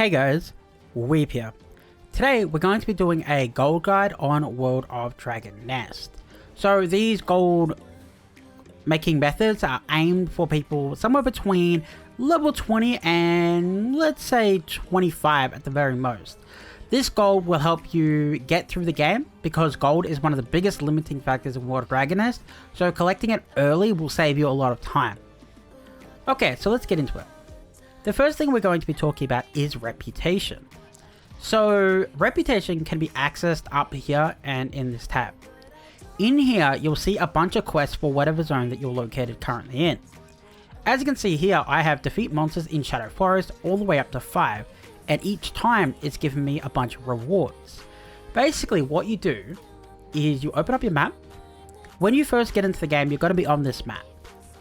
Hey guys, Weep here. Today we're going to be doing a gold guide on World of Dragon Nest. So these gold making methods are aimed for people somewhere between level 20 and let's say 25 at the very most. This gold will help you get through the game because gold is one of the biggest limiting factors in World of Dragon Nest, so collecting it early will save you a lot of time. Okay, so let's get into it. The first thing we're going to be talking about is reputation. So reputation can be accessed up here and in this tab. In here, you'll see a bunch of quests for whatever zone that you're located currently in. As you can see here, I have defeat monsters in Shadow Forest all the way up to 5, and each time it's given me a bunch of rewards. Basically, what you do is you open up your map. When you first get into the game, you're going to be on this map.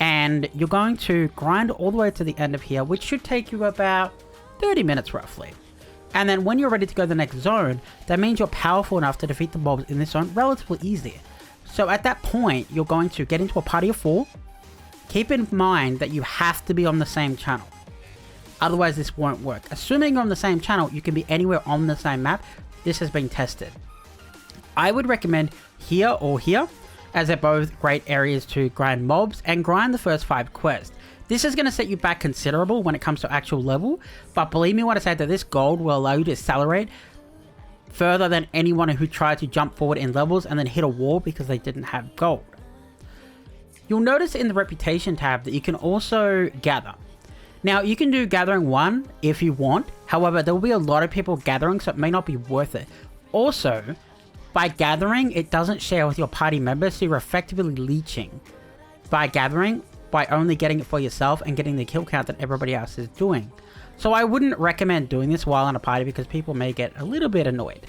And you're going to grind all the way to the end of here, which should take you about 30 minutes roughly. And then when you're ready to go to the next zone, that means you're powerful enough to defeat the mobs in this zone relatively easily. So at that point, you're going to get into a party of 4. Keep in mind that you have to be on the same channel. Otherwise, this won't work. Assuming you're on the same channel, you can be anywhere on the same map. This has been tested. I would recommend here or here, as they're both great areas to grind mobs and grind the first 5 quests. This is going to set you back considerable when it comes to actual level, but believe me when I say that this gold will allow you to accelerate further than anyone who tried to jump forward in levels and then hit a wall because they didn't have gold. You'll notice in the reputation tab that you can also gather. Now you can do gathering 1 if you want, however there will be a lot of people gathering, so it may not be worth it. Also, by gathering, it doesn't share with your party members, so you're effectively leeching by gathering, by only getting it for yourself and getting the kill count that everybody else is doing. So I wouldn't recommend doing this while in a party because people may get a little bit annoyed.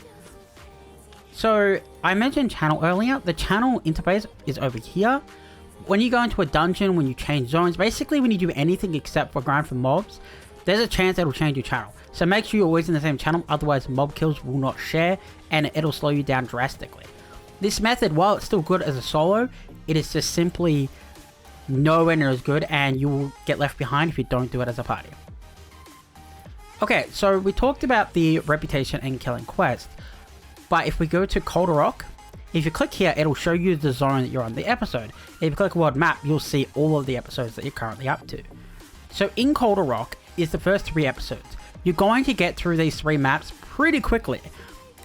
So I mentioned channel earlier. The channel interface is over here. When you go into a dungeon, when you change zones, basically when you do anything except for grind for mobs, there's a chance it'll change your channel. So make sure you're always in the same channel, otherwise mob kills will not share and it'll slow you down drastically. This method, while it's still good as a solo, it is just simply nowhere near as good and you will get left behind if you don't do it as a party. Okay, so we talked about the reputation and killing quest, but if we go to Colder Rock, if you click here, it'll show you the zone that you're on, the episode. If you click world map, you'll see all of the episodes that you're currently up to. So in Colder Rock is the first 3 episodes. You're going to get through these 3 maps pretty quickly,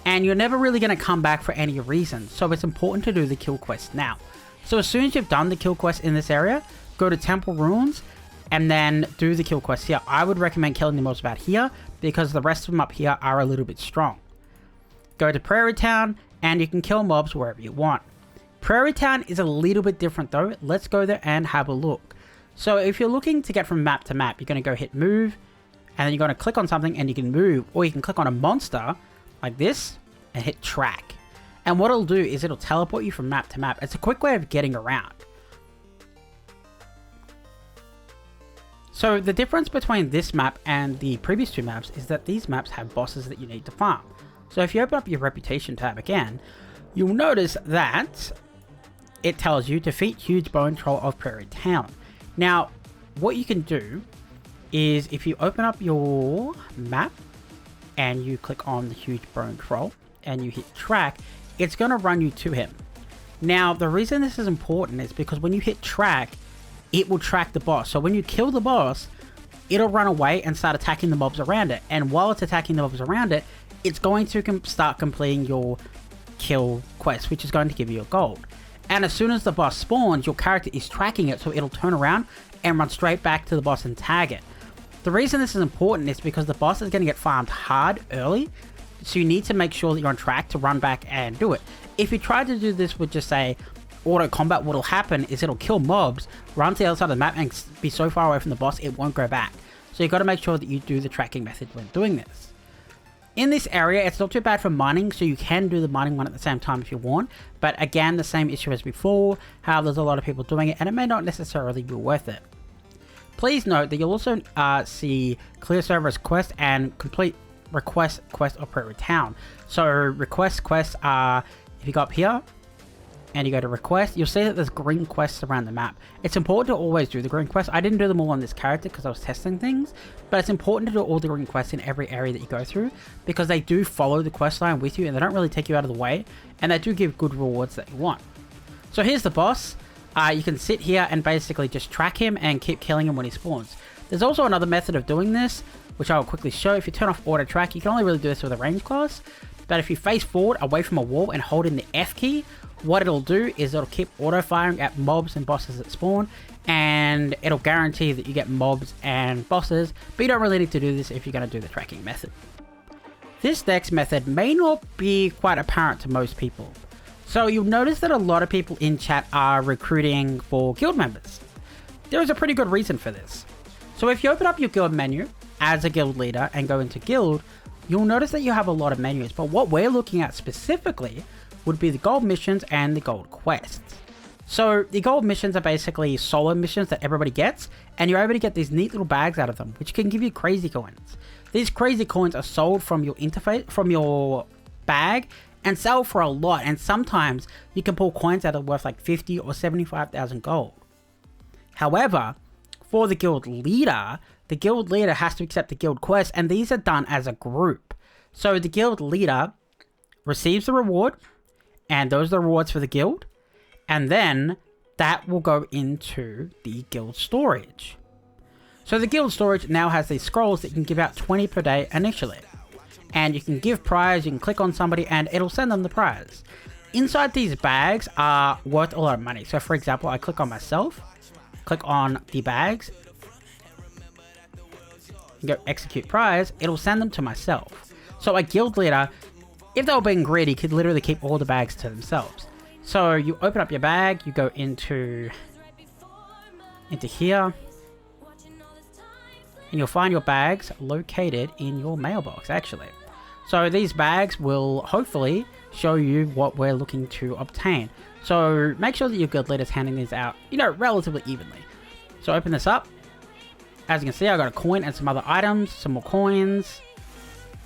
and you're never really going to come back for any reason, so it's important to do the kill quest now. So as soon as you've done the kill quest in this area, go to Temple Ruins, and then do the kill quest here. I would recommend killing the mobs about here, because the rest of them up here are a little bit strong. Go to Prairie Town, and you can kill mobs wherever you want. Prairie Town is a little bit different though. Let's go there and have a look. So if you're looking to get from map to map, you're going to go hit move, and then you're going to click on something and you can move, or you can click on a monster like this and hit track. And what it'll do is it'll teleport you from map to map. It's a quick way of getting around. So the difference between this map and the previous 2 maps is that these maps have bosses that you need to farm. So if you open up your reputation tab again, you'll notice that it tells you defeat huge bone troll of Prairie Town. Now, what you can do is if you open up your map and you click on the huge bone troll and you hit track, it's going to run you to him. Now, the reason this is important is because when you hit track, it will track the boss. So when you kill the boss, it'll run away and start attacking the mobs around it. And while it's attacking the mobs around it, it's going to start completing your kill quest, which is going to give you your gold. And as soon as the boss spawns, your character is tracking it, so it'll turn around and run straight back to the boss and tag it. The reason this is important is because the boss is going to get farmed hard early, so you need to make sure that you're on track to run back and do it. If you try to do this with just say auto combat, what'll happen is it'll kill mobs, run to the other side of the map and be so far away from the boss it won't go back. So you've got to make sure that you do the tracking method when doing this. In this area, it's not too bad for mining, so you can do the mining one at the same time if you want, but again, the same issue as before, how there's a lot of people doing it and it may not necessarily be worth it. Please note that you'll also see clear servers quest and complete request quest of Prairie Town. So request quests are, if you go up here and you go to request, you'll see that there's green quests around the map. It's important to always do the green quests. I didn't do them all on this character because I was testing things, but it's important to do all the green quests in every area that you go through because they do follow the quest line with you and they don't really take you out of the way, and they do give good rewards that you want. So here's the boss. You can sit here and basically just track him and keep killing him when he spawns. There's also another method of doing this, which I will quickly show. If you turn off auto track, you can only really do this with a range class, but if you face forward away from a wall and hold in the F key, what it'll do is it'll keep auto firing at mobs and bosses that spawn, and it'll guarantee that you get mobs and bosses, but you don't really need to do this if you're going to do the tracking method. This next method may not be quite apparent to most people. So you'll notice that a lot of people in chat are recruiting for guild members. There is a pretty good reason for this. So if you open up your guild menu as a guild leader and go into guild, you'll notice that you have a lot of menus, but what we're looking at specifically would be the gold missions and the gold quests. So the gold missions are basically solo missions that everybody gets, and you're able to get these neat little bags out of them, which can give you crazy coins. These crazy coins are sold from your interface, from your bag, and sell for a lot, and sometimes you can pull coins that are worth like 50 or 75,000 gold. However, for the guild leader has to accept the guild quest, and these are done as a group. So the guild leader receives the reward, and those are the rewards for the guild, and then that will go into the guild storage. So the guild storage now has these scrolls that you can give out 20 per day initially. And you can give prize, you can click on somebody and it'll send them the prize. Inside these bags are worth a lot of money. So for example, I click on myself, click on the bags, go execute prize, it'll send them to myself. So a guild leader, if they were being greedy, could literally keep all the bags to themselves. So you open up your bag, you go into here, and you'll find your bags located in your mailbox actually. So these bags will hopefully show you what we're looking to obtain. So make sure that your guild leader's handing these out, relatively evenly. So open this up. As you can see, I got a coin and some other items, some more coins.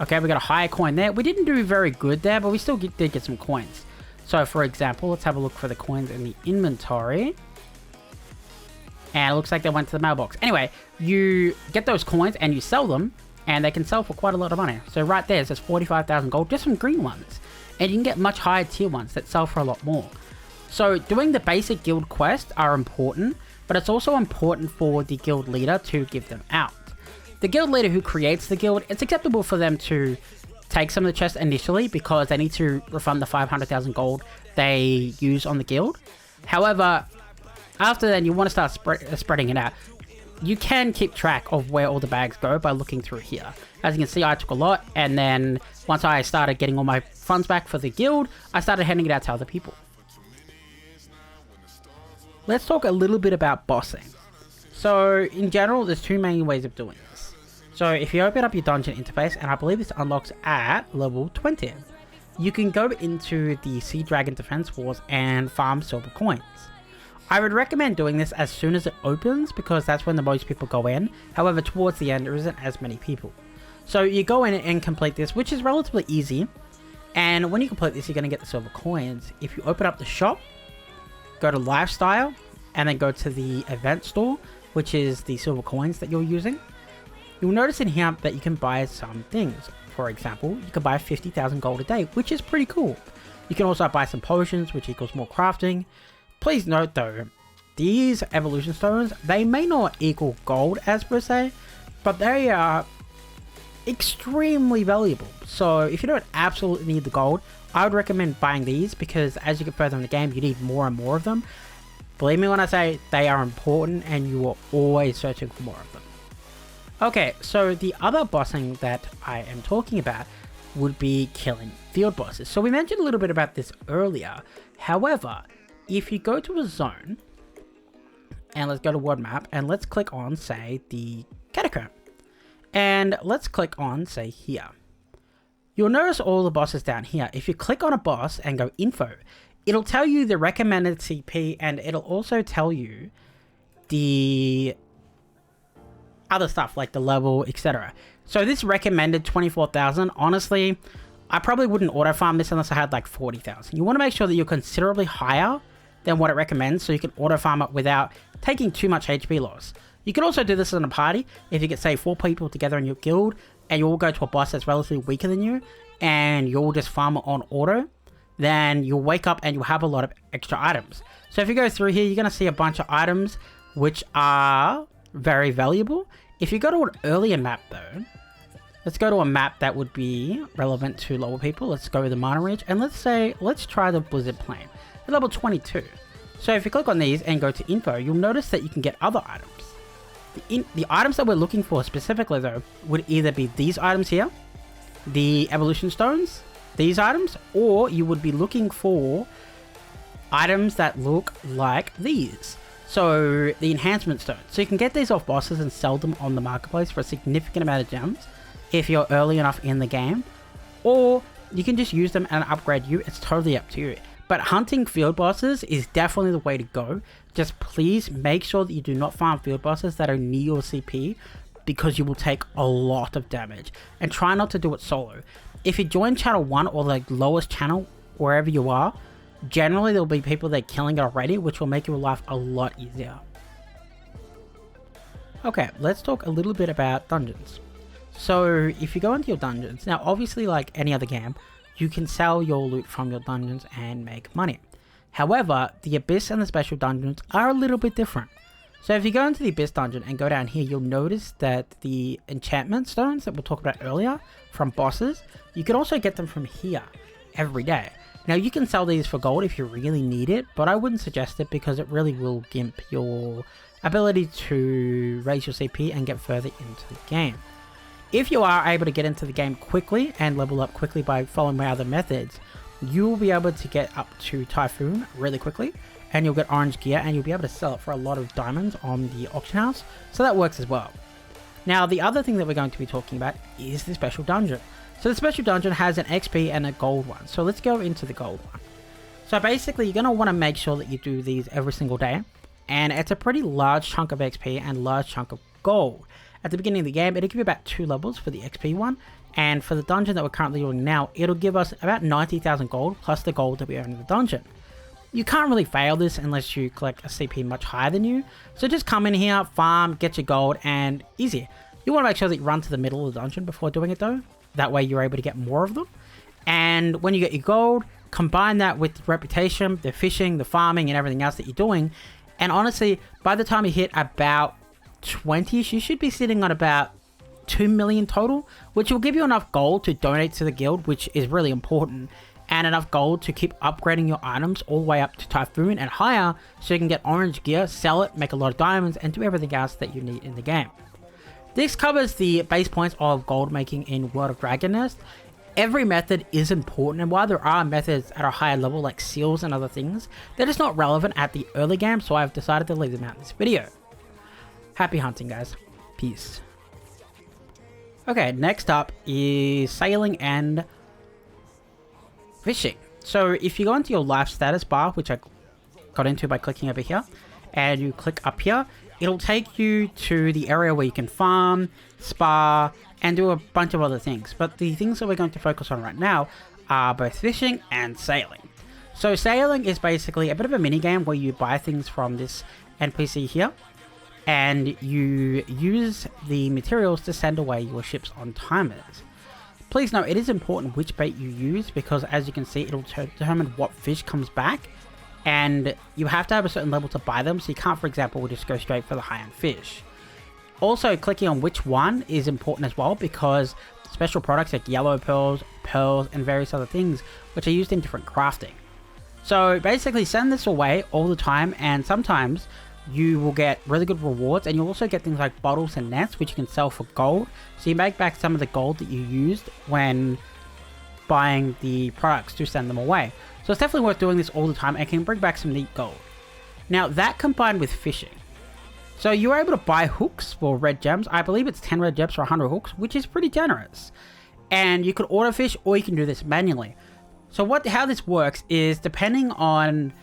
Okay, we got a higher coin there. We didn't do very good there, but we still did get some coins. So for example, let's have a look for the coins in the inventory. And it looks like they went to the mailbox. Anyway, you get those coins and you sell them, and they can sell for quite a lot of money. So right there, it says 45,000 gold, just some green ones. And you can get much higher tier ones that sell for a lot more. So doing the basic guild quests are important, but it's also important for the guild leader to give them out. The guild leader who creates the guild, it's acceptable for them to take some of the chests initially because they need to refund the 500,000 gold they use on the guild. However, after then, you want to start spreading it out. You can keep track of where all the bags go by looking through here. As you can see, I took a lot, and then once I started getting all my funds back for the guild, I started handing it out to other people. Let's talk a little bit about bossing. So in general, there's two main ways of doing this. So if you open up your dungeon interface, and I believe this unlocks at level 20, you can go into the Sea Dragon Defense Walls and farm silver coins. I would recommend doing this as soon as it opens because that's when the most people go in. However, towards the end, there isn't as many people. So you go in and complete this, which is relatively easy. And when you complete this, you're going to get the silver coins. If you open up the shop, go to lifestyle, and then go to the event store, which is the silver coins that you're using. You'll notice in here that you can buy some things. For example, you can buy 50,000 gold a day, which is pretty cool. You can also buy some potions, which equals more crafting. Please note though, these evolution stones, they may not equal gold as per se, but they are extremely valuable. So if you don't absolutely need the gold, I would recommend buying these because as you get further in the game, you need more and more of them. Believe me when I say they are important and you are always searching for more of them. Okay, so the other bossing that I am talking about would be killing field bosses. So we mentioned a little bit about this earlier. However, if you go to a zone, and let's go to world map, and let's click on, say, the catacomb. And let's click on, say, here. You'll notice all the bosses down here. If you click on a boss and go info, it'll tell you the recommended CP, and it'll also tell you the other stuff, like the level, etc. So this recommended 24,000, honestly, I probably wouldn't auto farm this unless I had like 40,000. You want to make sure that you're considerably higher than what it recommends so you can auto farm it without taking too much HP loss. You can also do this in a party if you get, say, 4 people together in your guild and you all go to a boss that's relatively weaker than you and you'll just farm it on auto, then you'll wake up and you'll have a lot of extra items. So if you go through here, you're going to see a bunch of items which are very valuable. If you go to an earlier map though, let's go to a map that would be relevant to lower people. Let's go to the Mana Ridge and let's try the Blizzard Plain at level 22. So if you click on these and go to info, you'll notice that you can get other items. The items that we're looking for specifically though would either be these items here, the evolution stones, these items, or you would be looking for items that look like these. So the enhancement stones. So you can get these off bosses and sell them on the marketplace for a significant amount of gems if you're early enough in the game, or you can just use them and upgrade you. It's totally up to you. But hunting field bosses is definitely the way to go. Just please make sure that you do not farm field bosses that are near your CP, because you will take a lot of damage. And try not to do it solo. If you join channel 1 or the lowest channel, wherever you are, generally there'll be people that are killing it already, which will make your life a lot easier. Okay, let's talk a little bit about dungeons. So if you go into your dungeons, now obviously like any other game, you can sell your loot from your dungeons and make money. However, the Abyss and the special dungeons are a little bit different. So if you go into the Abyss dungeon and go down here, you'll notice that the enchantment stones that we'll talk about earlier from bosses, you can also get them from here every day. Now you can sell these for gold if you really need it, but I wouldn't suggest it because it really will gimp your ability to raise your CP and get further into the game. If you are able to get into the game quickly and level up quickly by following my other methods, you'll be able to get up to Typhoon really quickly, and you'll get orange gear and you'll be able to sell it for a lot of diamonds on the auction house, so that works as well. Now the other thing that we're going to be talking about is the special dungeon. So the special dungeon has an XP and a gold one, so let's go into the gold one. So basically you're going to want to make sure that you do these every single day, and it's a pretty large chunk of XP and large chunk of gold. At the beginning of the game, it'll give you about 2 levels for the XP one, and for the dungeon that we're currently doing now, it'll give us about 90,000 gold plus the gold that we earn in the dungeon. You can't really fail this unless you collect a CP much higher than you, so just come in here, farm, get your gold, and easy. You want to make sure that you run to the middle of the dungeon before doing it though, that way you're able to get more of them. And when you get your gold, combine that with the reputation, the fishing, the farming, and everything else that you're doing, and honestly, by the time you hit about 20ish, you should be sitting on about 2 million total, which will give you enough gold to donate to the guild, which is really important, and enough gold to keep upgrading your items all the way up to Typhoon and higher, so you can get orange gear, sell it, make a lot of diamonds, and do everything else that you need in the game. This covers the base points of gold making in World of Dragon Nest. Every method is important, and while there are methods at a higher level like seals and other things, they're just not relevant at the early game, so I've decided to leave them out in this video. Happy hunting, guys. Peace. Okay, next up is sailing and fishing. So if you go into your life status bar, which I got into by clicking over here, and you click up here, it'll take you to the area where you can farm, spar, and do a bunch of other things. But the things that we're going to focus on right now are both fishing and sailing. So sailing is basically a bit of a mini game where you buy things from this NPC here, and you use the materials to send away your ships on timers. Please note, it is important which bait you use, because as you can see, it'll determine what fish comes back, and you have to have a certain level to buy them, so you can't, for example, just go straight for the high-end fish. Also, clicking on which one is important as well, because special products like yellow pearls, and various other things, which are used in different crafting. So basically send this away all the time, and sometimes you will get really good rewards, and you'll also get things like bottles and nets, which you can sell for gold, so you make back some of the gold that you used when buying the products to send them away. So it's definitely worth doing this all the time, and can bring back some neat gold. Now that combined with fishing, so you're able to buy hooks for red gems. I believe it's 10 red gems for 100 hooks, which is pretty generous, and you could auto fish, or you can do this manually. So how this works is, depending on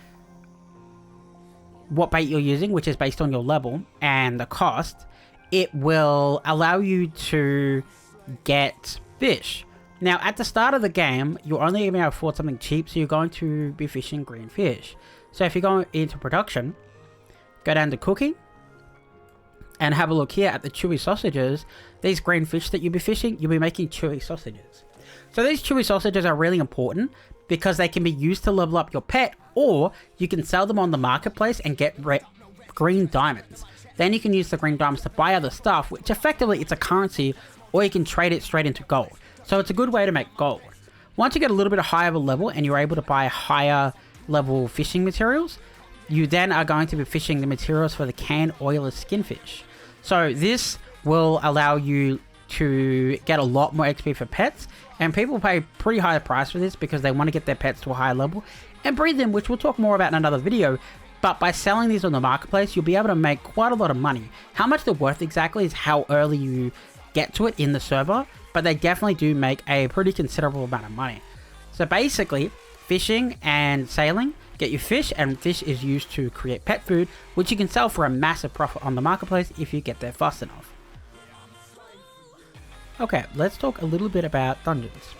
what bait you're using, which is based on your level and the cost, it will allow you to get fish. Now, at the start of the game, you're only going to be able to afford something cheap, so you're going to be fishing green fish. So if you go into production, go down to cooking, and have a look here at the chewy sausages. These green fish that you'll be fishing, you'll be making chewy sausages. So these chewy sausages are really important because they can be used to level up your pet, or you can sell them on the marketplace and get green diamonds. Then you can use the green diamonds to buy other stuff, which effectively it's a currency, or you can trade it straight into gold. So it's a good way to make gold. Once you get a little bit higher of a level and you're able to buy higher level fishing materials, you then are going to be fishing the materials for the canned oil skinfish. So this will allow you to get a lot more XP for pets, and people pay pretty high price for this because they want to get their pets to a higher level and breed them, which we'll talk more about in another video. But by selling these on the marketplace, you'll be able to make quite a lot of money. How much they're worth exactly is how early you get to it in the server, but they definitely do make a pretty considerable amount of money. So basically, fishing and sailing get you fish, and fish is used to create pet food, which you can sell for a massive profit on the marketplace if you get there fast enough. Okay, let's talk a little bit about dungeons.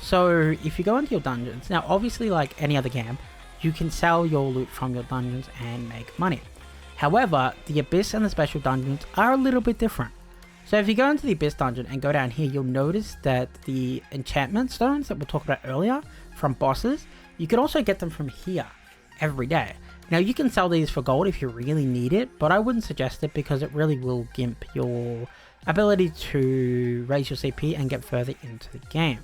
So if you go into your dungeons, now obviously like any other game, you can sell your loot from your dungeons and make money. However, the Abyss and the special dungeons are a little bit different. So if you go into the Abyss dungeon and go down here, you'll notice that the enchantment stones that we'll talk about earlier from bosses, you can also get them from here every day. Now you can sell these for gold if you really need it, but I wouldn't suggest it because it really will gimp your ability to raise your CP and get further into the game.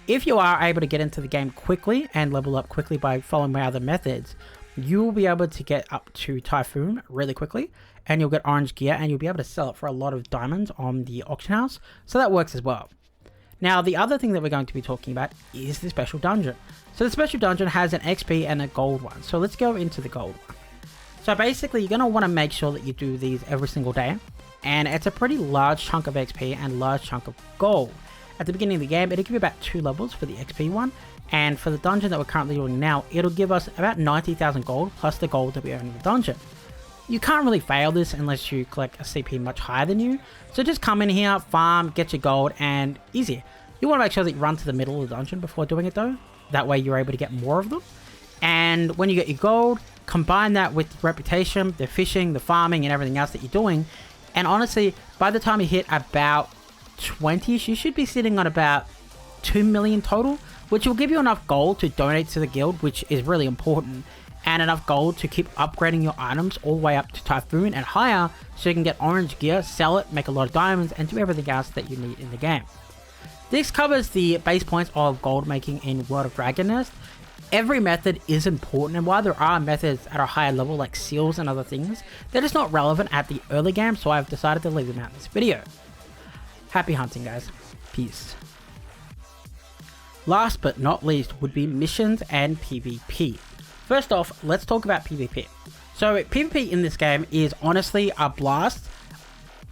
If you are able to get into the game quickly and level up quickly by following my other methods, you will be able to get up to Typhoon really quickly, and you'll get orange gear, and you'll be able to sell it for a lot of diamonds on the auction house, so that works as well. Now the other thing that we're going to be talking about is the special dungeon. So the special dungeon has an XP and a gold one, so let's go into the gold one. So basically you're going to want to make sure that you do these every single day, and it's a pretty large chunk of XP and large chunk of gold. At the beginning of the game, it'll give you about 2 levels for the XP one, and for the dungeon that we're currently doing now, it'll give us about 90,000 gold plus the gold that we earn in the dungeon. You can't really fail this unless you collect a CP much higher than you, so just come in here, farm, get your gold, and easy. You want to make sure that you run to the middle of the dungeon before doing it though, that way you're able to get more of them. And when you get your gold, combine that with the reputation, the fishing, the farming, and everything else that you're doing, and honestly, by the time you hit about 20ish, you should be sitting on about 2 million total, which will give you enough gold to donate to the guild, which is really important, and enough gold to keep upgrading your items all the way up to Typhoon and higher, so you can get orange gear, sell it, make a lot of diamonds, and do everything else that you need in the game. This covers the base points of gold making in World of Dragon Nest. Every method is important, and while there are methods at a higher level like seals and other things, they're just not relevant at the early game, so I've decided to leave them out in this video. Happy hunting, guys. Peace. Last but not least would be missions and PvP. First off, let's talk about PvP. So PvP in this game is honestly a blast.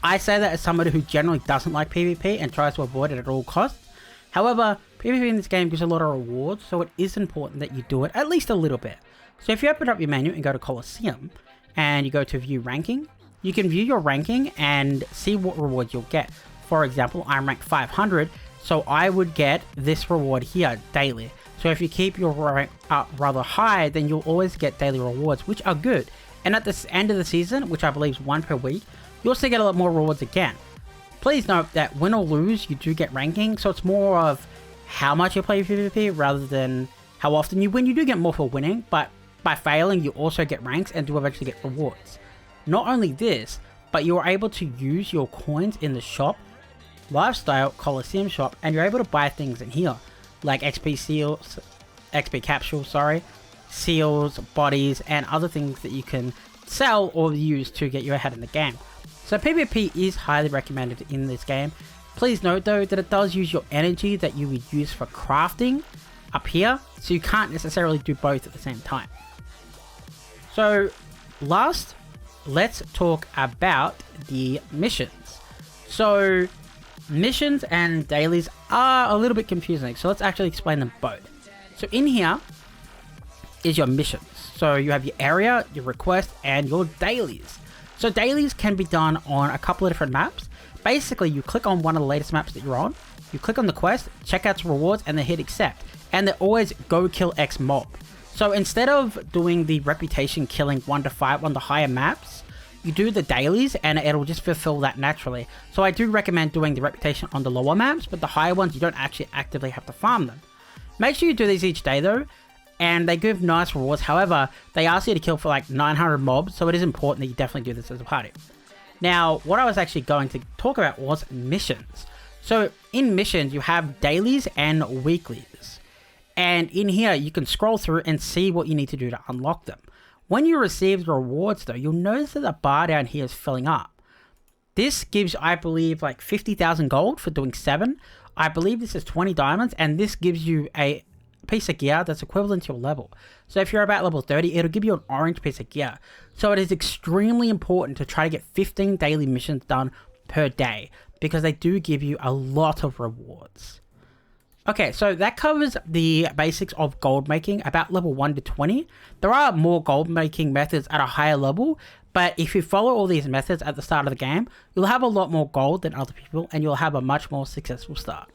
I say that as somebody who generally doesn't like PvP and tries to avoid it at all costs. However, PvP in this game gives a lot of rewards, so it is important that you do it at least a little bit. So if you open up your menu and go to Colosseum, and you go to view ranking, you can view your ranking and see what rewards you'll get. For example, I'm ranked 500, so I would get this reward here daily. So if you keep your rank up rather high, then you'll always get daily rewards, which are good. And at the end of the season, which I believe is 1 per week, you also get a lot more rewards again. Please note that win or lose, you do get ranking, so it's more of how much you play PvP rather than how often you win. You do get more for winning, but by failing, you also get ranks and do eventually get rewards. Not only this, but you're able to use your coins in the shop, Lifestyle, Colosseum shop, and you're able to buy things in here, like XP seals, XP capsules, seals, bodies, and other things that you can sell or use to get you ahead in the game. So PvP is highly recommended in this game. Please note though that it does use your energy that you would use for crafting up here, so you can't necessarily do both at the same time. So last, let's talk about the missions. So missions and dailies are a little bit confusing, so let's actually explain them both. So in here is your missions. So you have your area, your request, and your dailies. So dailies can be done on a couple of different maps. Basically, you click on one of the latest maps that you're on, you click on the quest, check out rewards, and then hit accept. And they're always go kill X mob. So instead of doing the reputation killing 1 to 5 on the higher maps, you do the dailies and it'll just fulfill that naturally. So I do recommend doing the reputation on the lower maps, but the higher ones you don't actually actively have to farm them. Make sure you do these each day though, and they give nice rewards. However, they ask you to kill for like 900 mobs, so it is important that you definitely do this as a party. Now, what I was actually going to talk about was missions. So in missions, you have dailies and weeklies. And in here, you can scroll through and see what you need to do to unlock them. When you receive the rewards though, you'll notice that the bar down here is filling up. This gives, I believe, like 50,000 gold for doing 7. I believe this is 20 diamonds, and this gives you a piece of gear that's equivalent to your level. So if you're about level 30, it'll give you an orange piece of gear. So it is extremely important to try to get 15 daily missions done per day, because they do give you a lot of rewards. Okay, so that covers the basics of gold making about level 1 to 20. There are more gold making methods at a higher level, but if you follow all these methods at the start of the game, you'll have a lot more gold than other people and you'll have a much more successful start.